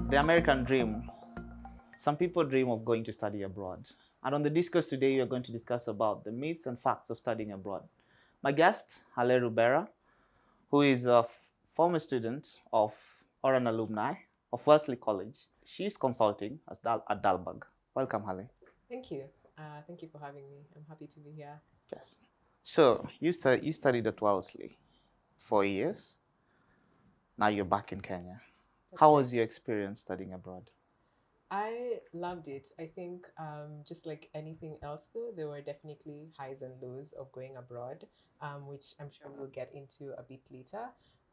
The American dream. Some people dream of going to study abroad. And on the discourse today, we are going to discuss about the myths and facts of studying abroad. My guest, Halle Rubera, who is a former student of or an alumni of Wellesley College. She's consulting at Dalberg. Welcome, Halle. Thank you. Thank you for having me. I'm happy to be here. Yes. So you studied at Wellesley for years. Now you're back in Kenya. How was your experience studying abroad? I loved it. I think just like anything else, though, there were definitely highs and lows of going abroad, which I'm sure we'll get into a bit later.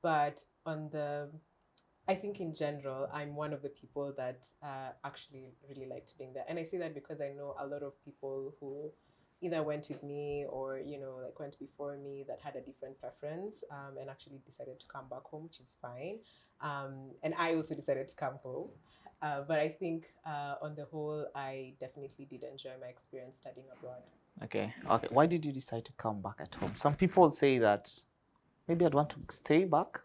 But I think in general, I'm one of the people that actually really liked being there. And I say that because I know a lot of people who either went with me or, like went before me that had a different preference and actually decided to come back home, which is fine. And I also decided to come home. But I think on the whole, I definitely did enjoy my experience studying abroad. Okay. Why did you decide to come back at home? Some people say that maybe I'd want to stay back.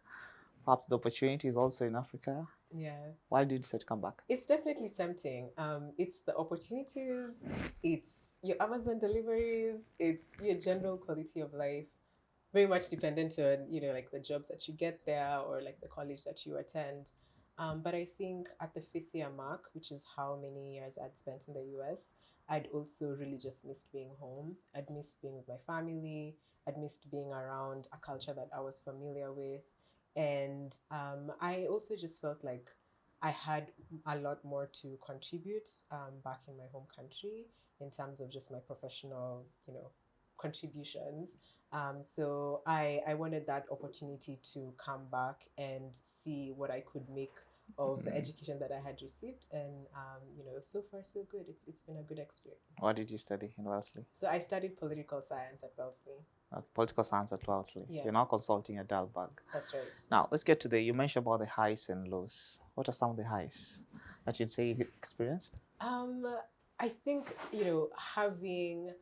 Perhaps the opportunity is also in Africa. Yeah. Why did you decide to come back? It's definitely tempting. It's the opportunities, it's your Amazon deliveries, it's your general quality of life. Very much dependent on, like the jobs that you get there or like the college that you attend. But I think at the 5th year mark, which is how many years I'd spent in the US, I'd also really just missed being home. I'd missed being with my family. I'd missed being around a culture that I was familiar with. And I also just felt like I had a lot more to contribute back in my home country in terms of just my professional, contributions. So I wanted that opportunity to come back and see what I could make of the education that I had received, and so far so good. It's been a good experience. What did you study in Wellesley? So I studied political science at Wellesley. Political science at Wellesley. Yeah. You're now consulting at Dalberg. That's right. Now let's get to you mentioned about the highs and lows. What are some of the highs that you'd say you experienced? I think having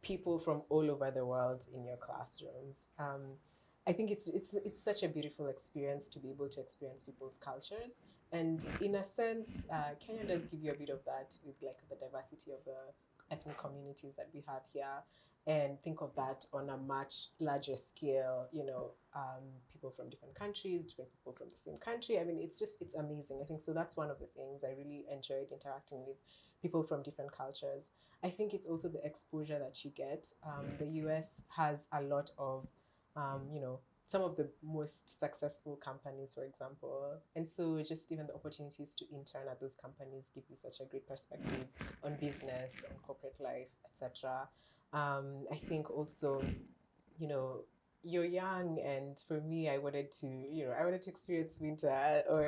people from all over the world in your classrooms. I think it's such a beautiful experience to be able to experience people's cultures, and in a sense, Kenya does give you a bit of that with like the diversity of the ethnic communities that we have here, and think of that on a much larger scale. People from different countries, different people from the same country. I mean, it's amazing. I think so. That's one of the things I really enjoyed interacting with people from different cultures. I think it's also the exposure that you get. The US has a lot of some of the most successful companies, for example. And so just even the opportunities to intern at those companies gives you such a great perspective on business, on corporate life, etc. I think also, you're young, and for me, I wanted to experience winter or,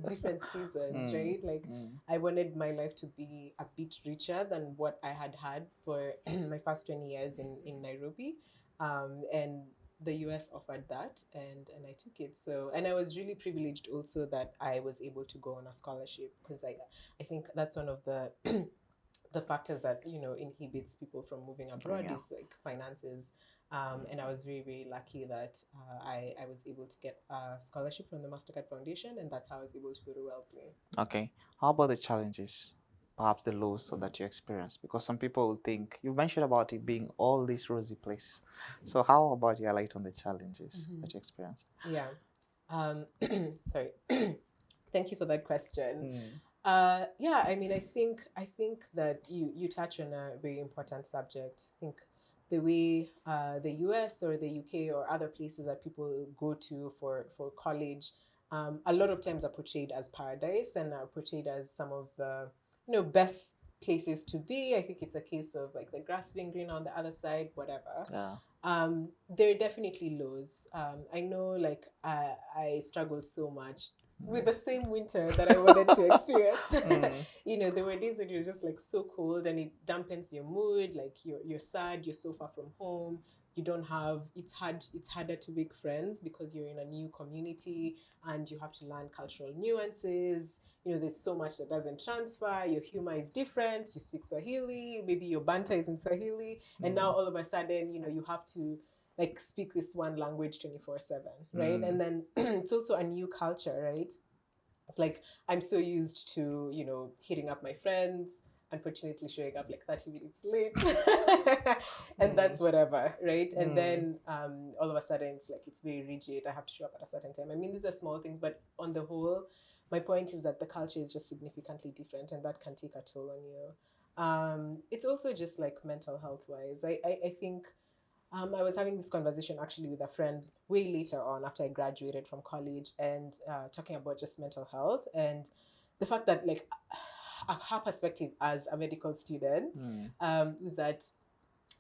different seasons, right? Like I wanted my life to be a bit richer than what I had for my first 20 years in Nairobi. And the US offered that, and I took it. So, and I was really privileged also that I was able to go on a scholarship, because I think that's one of the the factors that inhibits people from moving abroad is like finances. And I was very, very lucky that I was able to get a scholarship from the Mastercard Foundation, and that's how I was able to go to Wellesley. Okay. How about the challenges, perhaps the lows that you experienced? Because some people will think, you mentioned about it being all these rosy places. So how about your light on the challenges that you experienced? Yeah. Sorry. Thank you for that question. Yeah, I mean, I think that you touch on a very important subject. I think the way the US or the UK or other places that people go to for college, a lot of times are portrayed as paradise and are portrayed as some of the best places to be. I think it's a case of like the grass being green on the other side, whatever. Yeah. There are definitely lows. I know, like I struggled so much with the same winter that I wanted to experience. There were days that you're just like so cold and it dampens your mood. Like you're sad, you're so far from home. You don't have, it's harder to make friends because you're in a new community and you have to learn cultural nuances. There's so much that doesn't transfer. Your humor is different. You speak Swahili, maybe your banter is in Swahili, and now all of a sudden, you have to like speak this one language 24/7, right? And then it's also a new culture, right? It's like I'm so used to, hitting up my friends, unfortunately showing up like 30 minutes late. And that's whatever, right? And then all of a sudden it's like it's very rigid. I have to show up at a certain time. I mean, these are small things, but on the whole, my point is that the culture is just significantly different, and that can take a toll on you. It's also just like mental health wise. I think I was having this conversation actually with a friend way later on after I graduated from college, and talking about just mental health and the fact that, like, her perspective as a medical student was that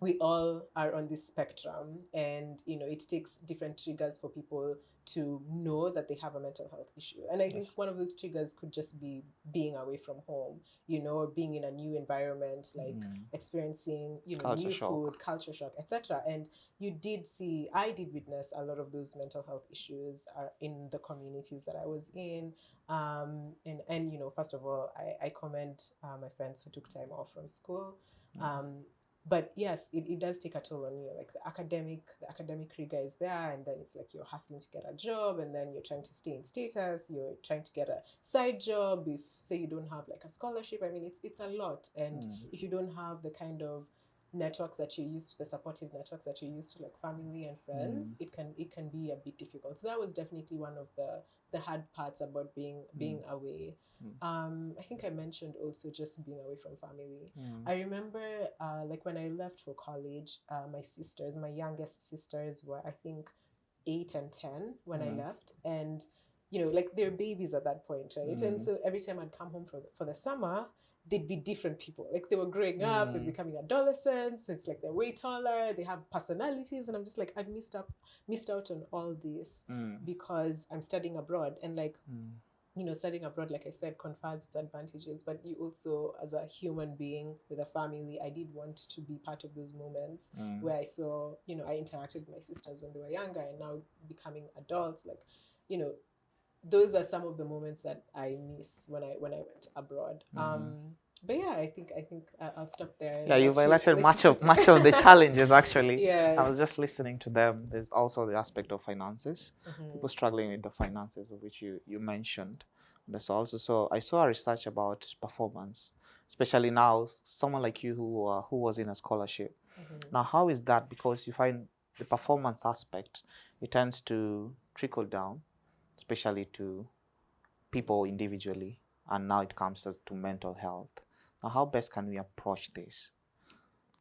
we all are on this spectrum, and it takes different triggers for people to know that they have a mental health issue. And I think one of those triggers could just be being away from home, or being in a new environment, like experiencing Culture new shock. food, culture shock, etc. And I did witness a lot of those mental health issues in the communities that I was in. And first of all, I commend my friends who took time off from school. But yes, it does take a toll on you. Like the academic rigor is there, and then it's like you're hustling to get a job, and then you're trying to stay in status, you're trying to get a side job. If say you don't have like a scholarship, I mean it's a lot. And if you don't have the kind of networks that you're used to, the supportive networks that you're used to, like family and friends, it can be a bit difficult. So that was definitely one of the hard parts about being away. I think I mentioned also just being away from family. I remember like when I left for college, my youngest sisters were, I think, 8 and 10 when I left, and like they're babies at that point, right? And so every time I'd come home for the summer, they'd be different people. Like they were growing up, they're becoming adolescents. It's like they're way taller, they have personalities, and I'm just like, I've missed out on all this because I'm studying abroad. And like studying abroad, like I said, confers its advantages, but you also, as a human being with a family, I did want to be part of those moments where I saw, I interacted with my sisters when they were younger, and now becoming adults, like, those are some of the moments that I miss when I went abroad. But yeah, I think I'll stop there. Yeah, you've highlighted much of the challenges actually. Yeah. I was just listening to them. There's also the aspect of finances. People struggling with the finances, of which you mentioned. There's also, so I saw a research about performance, especially now someone like you who was in a scholarship. Now, how is that? Because you find the performance aspect, it tends to trickle down, especially to people individually, and now it comes to mental health. Now, how best can we approach this?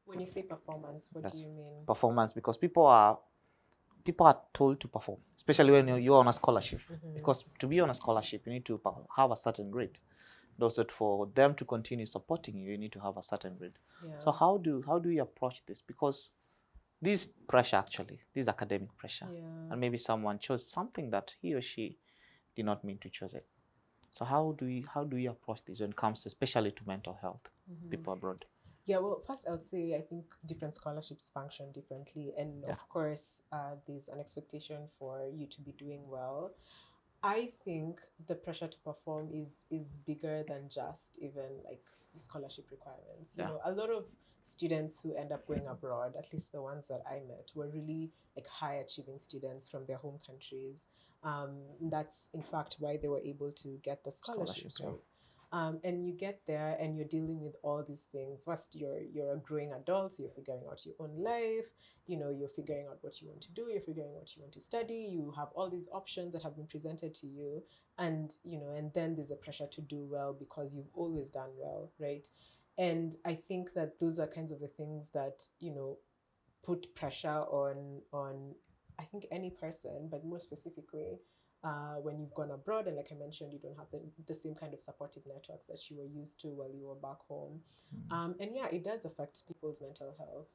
When you say performance, what do you mean? Performance, because people are told to perform, especially when you're on a scholarship. Because to be on a scholarship, you need to have a certain grade. Also, for them to continue supporting you, you need to have a certain grade. Yeah. So how do you approach this? Because this pressure, actually, this academic pressure, and maybe someone chose something that he or she did not mean to choose it. So how do we approach this when it comes especially to mental health, people abroad? Yeah, well, first I would say I think different scholarships function differently, and of course there's an expectation for you to be doing well. I think the pressure to perform is bigger than just even like scholarship requirements. You know, a lot of students who end up going abroad, at least the ones that I met, were really like high achieving students from their home countries. That's in fact why they were able to get the scholarships, right? And you get there and you're dealing with all these things. First, you're a growing adult, so you're figuring out your own life. You're figuring out what you want to do. You're figuring out what you want to study. You have all these options that have been presented to you, and and then there's a pressure to do well because you've always done well, right? And I think that those are kinds of the things that put pressure on I think any person, but more specifically when you've gone abroad, and like I mentioned, you don't have the same kind of supportive networks that you were used to while you were back home. And yeah, it does affect people's mental health.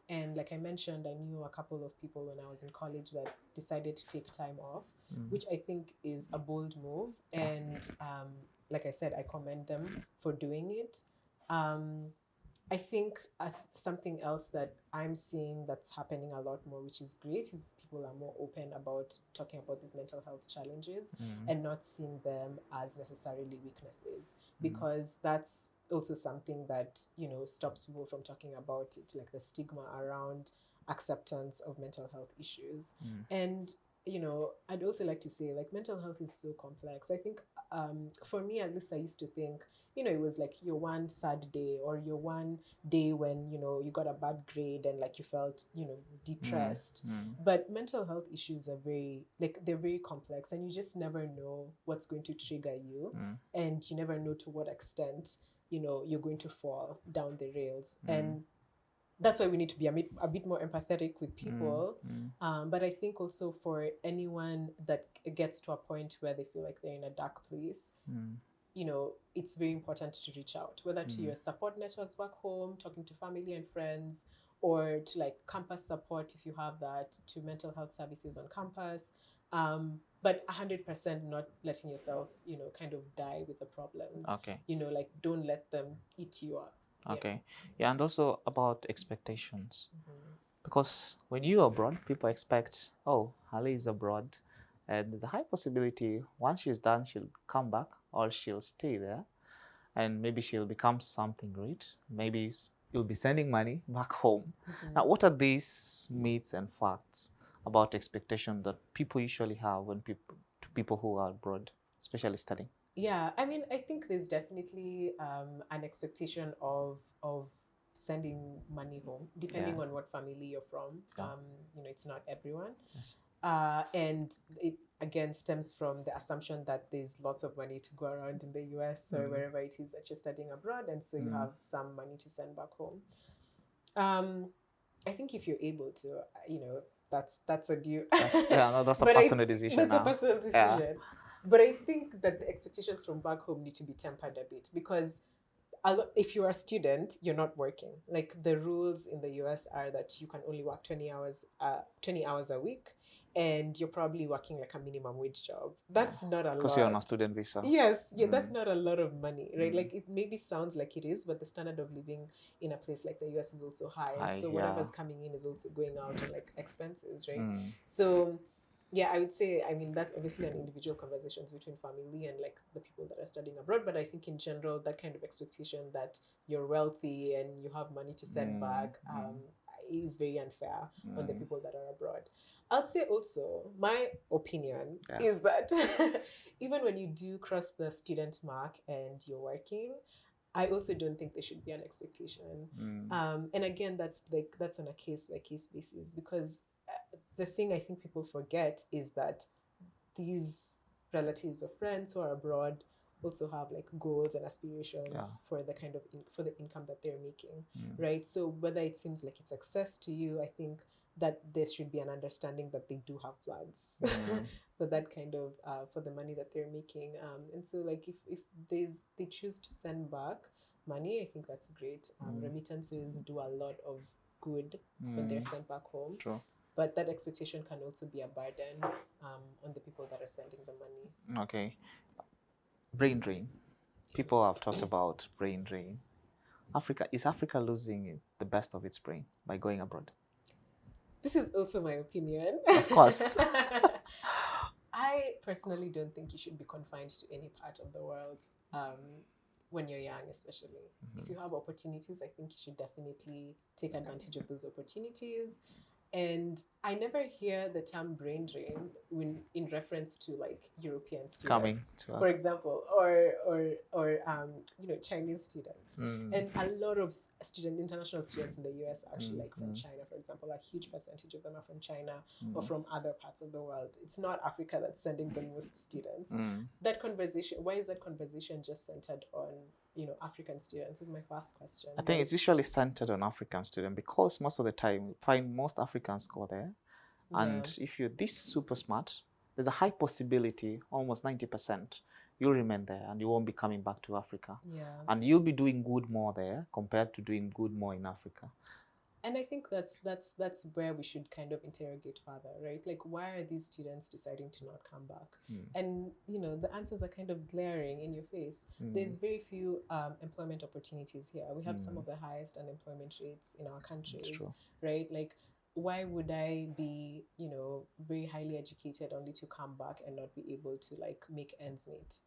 And like I mentioned, I knew a couple of people when I was in college that decided to take time off, which I think is a bold move. And like I said, I commend them for doing it. I think something else that I'm seeing that's happening a lot more, which is great, is people are more open about talking about these mental health challenges and not seeing them as necessarily weaknesses, because that's also something that stops people from talking about it, like the stigma around acceptance of mental health issues. And you know, I'd also like to say, like, mental health is so complex. I think, for me, at least, I used to think, you know, it was like your one sad day or your one day when, you know, you got a bad grade and like you felt, you know, depressed. But mental health issues are very, like, they're very complex, and you just never know what's going to trigger you. And you never know to what extent, you know, you're going to fall down the rails. And that's why we need to be a bit more empathetic with people. But I think also for anyone that gets to a point where they feel like they're in a dark place, you know, it's very important to reach out, whether to your support networks back home, talking to family and friends, or to like campus support if you have that, to mental health services on campus. But 100% not letting yourself, you know, kind of die with the problems. Okay. You know, like, don't let them eat you up. Okay. Yeah, and also about expectations. Because when you're abroad, people expect, oh, Halle is abroad. And there's a high possibility once she's done, she'll come back or she'll stay there. And maybe she'll become something great. Maybe you'll be sending money back home. Now, what are these myths and facts about expectation that people usually have when people who are abroad, especially studying? Yeah, I mean, I think there's definitely an expectation of sending money home, depending on what family you're from. You know, it's not everyone. Yes. And it again stems from the assumption that there's lots of money to go around in the US or wherever it is that you're studying abroad, and so you have some money to send back home. I think if you're able to, you know, that's a due. That's a personal decision. That's a personal decision. Yeah. But I think that the expectations from back home need to be tempered a bit, because if you're a student, you're not working. Like, the rules in the US are that you can only work 20 hours a week, and you're probably working like a minimum wage job. That's not a lot. Because you're on a student visa. Yes, yeah, that's not a lot of money, right? Like, it maybe sounds like it is, but the standard of living in a place like the US is also high. And so whatever's coming in is also going out on like expenses, right? So yeah, I would say, I mean, that's obviously an individual conversations between family and like the people that are studying abroad. But I think in general, that kind of expectation that you're wealthy and you have money to send back is very unfair on the people that are abroad. I'd say also, my opinion is that even when you do cross the student mark and you're working, I also don't think there should be an expectation. And again, that's on a case by case basis, because the thing I think people forget is that these relatives or friends who are abroad also have like goals and aspirations for the kind of for the income that they're making, right? So whether it seems like it's excess to you, I think that there should be an understanding that they do have plans for that kind of for the money that they're making. And so like if they choose to send back money, I think that's great. Remittances do a lot of good when they're sent back home. True. But that expectation can also be a burden on the people that are sending the money. Okay. Brain drain. People have talked about brain drain. Is Africa losing the best of its brain by going abroad? This is also my opinion. Of course. I personally don't think you should be confined to any part of the world when you're young, especially. If you have opportunities, I think you should definitely take advantage of those opportunities. And I never hear the term brain drain in reference to like European students, coming to for example, or you know, Chinese students. And a lot of international students in the US actually like from China, for example. A huge percentage of them are from China or from other parts of the world. It's not Africa that's sending the most students. That conversation, why is that conversation just centered on, you know, African students, is my first question. I think it's usually centered on African students, because most of the time you find most Africans go there. And if you're this super smart, there's a high possibility, almost 90%, you'll remain there and you won't be coming back to Africa. And you'll be doing good more there compared to doing good more in Africa. And I think that's where we should kind of interrogate further, right? Like, why are these students deciding to not come back? And, you know, the answers are kind of glaring in your face. There's very few employment opportunities here. We have some of the highest unemployment rates in our countries, right? Like, why would I be, very highly educated only to come back and not be able to like make ends meet?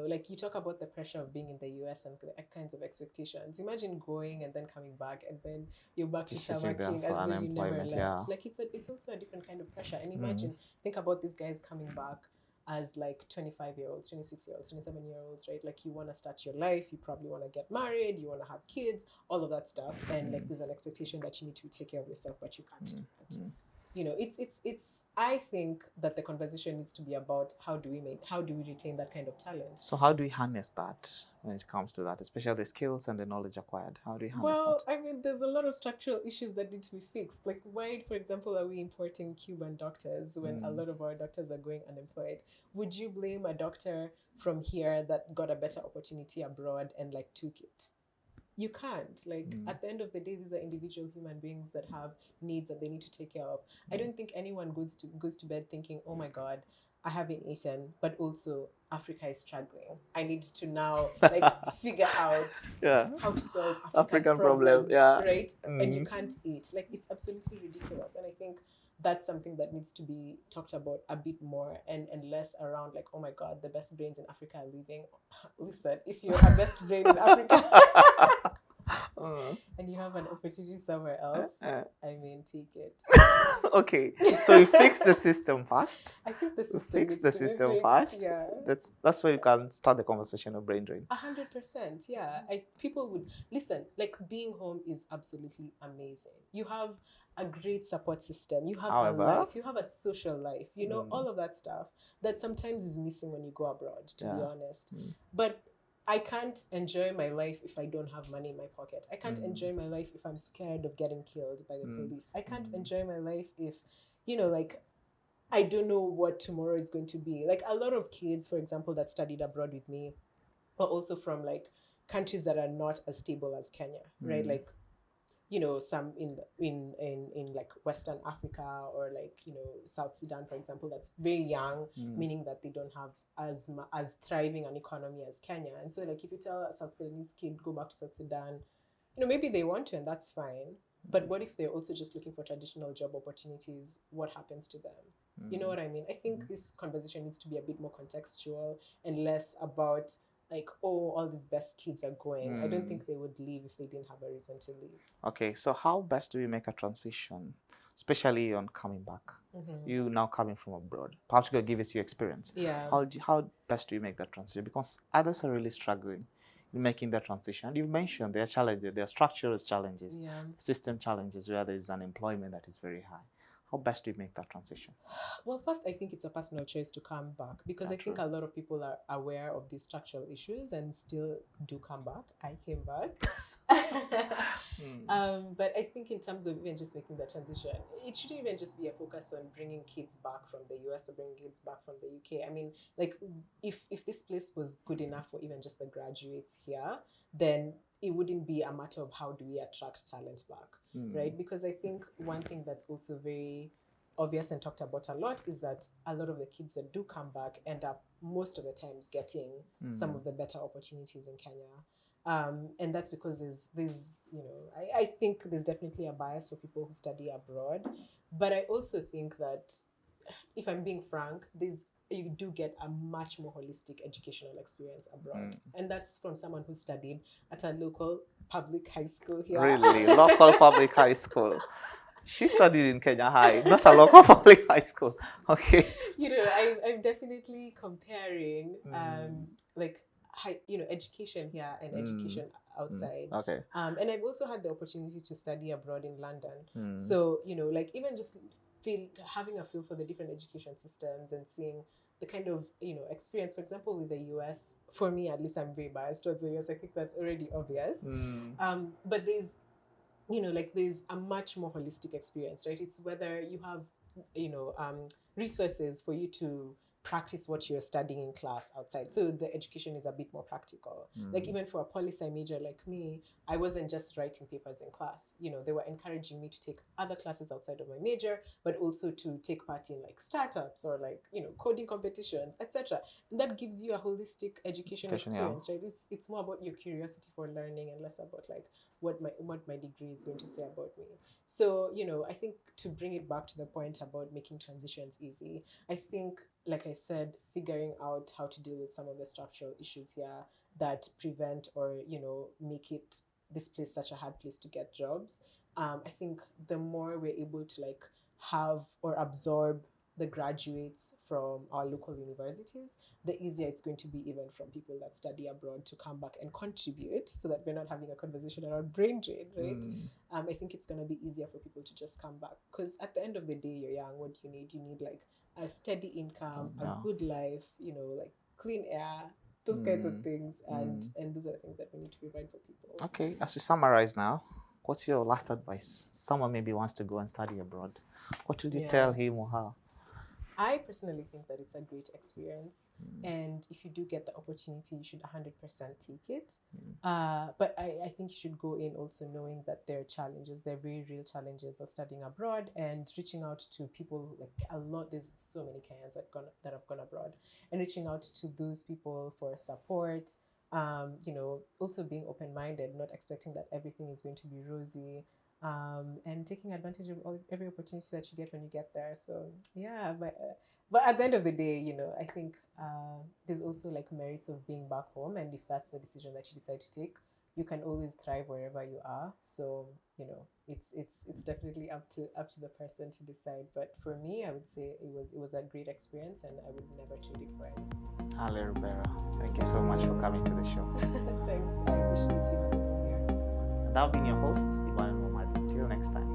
Like you talk about the pressure of being in the US and the kinds of expectations. Imagine going and then coming back and then you're back to Just sitting there working for as though you never unemployment. left. Yeah. Like it's also a different kind of pressure. And imagine, think about these guys coming back as like 25-year-olds, 26-year-olds, 27-year-olds, right? Like you want to start your life, you probably want to get married, you want to have kids, all of that stuff. And like there's an expectation that you need to take care of yourself, but you can't do that. It's I think that the conversation needs to be about how do we retain that kind of talent. So how do we harness that when it comes to that, especially the skills and the knowledge acquired? How do we harness that? I mean, there's a lot of structural issues that need to be fixed. Like, why, for example, are we importing Cuban doctors when a lot of our doctors are going unemployed? Would you blame a doctor from here that got a better opportunity abroad and like took it? You can't. Like, at the end of the day, these are individual human beings that have needs that they need to take care of. I don't think anyone goes to bed thinking, oh my God, I haven't eaten, but also Africa is struggling. I need to now like figure out how to solve African problems, right? And you can't eat. Like, it's absolutely ridiculous. And I think that's something that needs to be talked about a bit more and less around like, oh my God, the best brains in Africa are leaving. Listen, if you're a best brain in Africa and you have an opportunity somewhere else, I mean, take it. Okay, so we fix the system first. I think the system Fix the system first. Yeah. That's where you can start the conversation of brain drain. 100%. Yeah. People would listen. Like, being home is absolutely amazing. You have a great support system. You have a life. You have a social life. All of that stuff that sometimes is missing when you go abroad, to be honest. But I can't enjoy my life if I don't have money in my pocket. I can't enjoy my life if I'm scared of getting killed by the police. I can't enjoy my life if, like, I don't know what tomorrow is going to be. Like, a lot of kids, for example, that studied abroad with me are also from like countries that are not as stable as Kenya, right? Like, some in like Western Africa or like, South Sudan, for example, that's very young, meaning that they don't have as thriving an economy as Kenya. And so like, if you tell a South Sudanese kid, go back to South Sudan, maybe they want to, and that's fine. But what if they're also just looking for traditional job opportunities? What happens to them? You know what I mean? I think this conversation needs to be a bit more contextual and less about like, oh, all these best kids are going. I don't think they would leave if they didn't have a reason to leave. Okay, so how best do we make a transition, especially on coming back? You now coming from abroad. Perhaps you could give us your experience. Yeah. How best do we make that transition? Because others are really struggling in making that transition. You've mentioned there are challenges, there are structural challenges, system challenges where there is unemployment that is very high. How best do you make that transition? Well, first, I think it's a personal choice to come back because I think a lot of people are aware of these structural issues and still do come back. I came back. But I think in terms of even just making that transition, it shouldn't even just be a focus on bringing kids back from the US or bringing kids back from the UK. I mean, like, if this place was good enough for even just the graduates here, then it wouldn't be a matter of how do we attract talent back, right? Because I think one thing that's also very obvious and talked about a lot is that a lot of the kids that do come back end up most of the times getting some of the better opportunities in Kenya. And that's because there's I think there's definitely a bias for people who study abroad. But I also think that, if I'm being frank, you do get a much more holistic educational experience abroad. And that's from someone who studied at a local public high school here. Really? Local public high school? She studied in Kenya High, not a local public high school. Okay. I'm definitely comparing education here and education outside. Okay. And I've also had the opportunity to study abroad in London. So, like, even just having a feel for the different education systems and seeing the kind of, experience, for example, with the US, for me, at least, I'm very biased towards the US. I think that's already obvious. But there's a much more holistic experience, right? It's whether you have, resources for you to practice what you're studying in class outside. So the education is a bit more practical. Like, even for a poli-sci major like me, I wasn't just writing papers in class. They were encouraging me to take other classes outside of my major, but also to take part in like startups or like, coding competitions, etc. And that gives you a holistic education experience, right? It's more about your curiosity for learning and less about like what my degree is going to say about me. So, I think to bring it back to the point about making transitions easy, I think, like I said, figuring out how to deal with some of the structural issues here that prevent or, make it this place such a hard place to get jobs. I think the more we're able to like have or absorb the graduates from our local universities, the easier it's going to be even from people that study abroad to come back and contribute, so that we're not having a conversation around brain drain, right? I think it's going to be easier for people to just come back, because at the end of the day, you're young. What do you need? You need like a steady income, a good life, like clean air, those kinds of things, and those are the things that we need to provide for people. Okay, as we summarize now, what's your last advice? Someone maybe wants to go and study abroad. What would you tell him or her? I personally think that it's a great experience, and if you do get the opportunity, you should 100% take it. But I think you should go in also knowing that there are challenges, there are very real challenges of studying abroad, and reaching out to people, like there's so many Kenyans that have gone abroad, and reaching out to those people for support. Also being open-minded, not expecting that everything is going to be rosy. And taking advantage of every opportunity that you get when you get there. So yeah, but at the end of the day, I think there's also like merits of being back home, and if that's the decision that you decide to take, you can always thrive wherever you are. So it's definitely up to the person to decide. But for me, I would say it was a great experience, and I would never trade it for anything. Halle Rubera, thank you so much for coming to the show. Thanks, I appreciate you having me here. And I've been your host, Emmanuel. Till next time.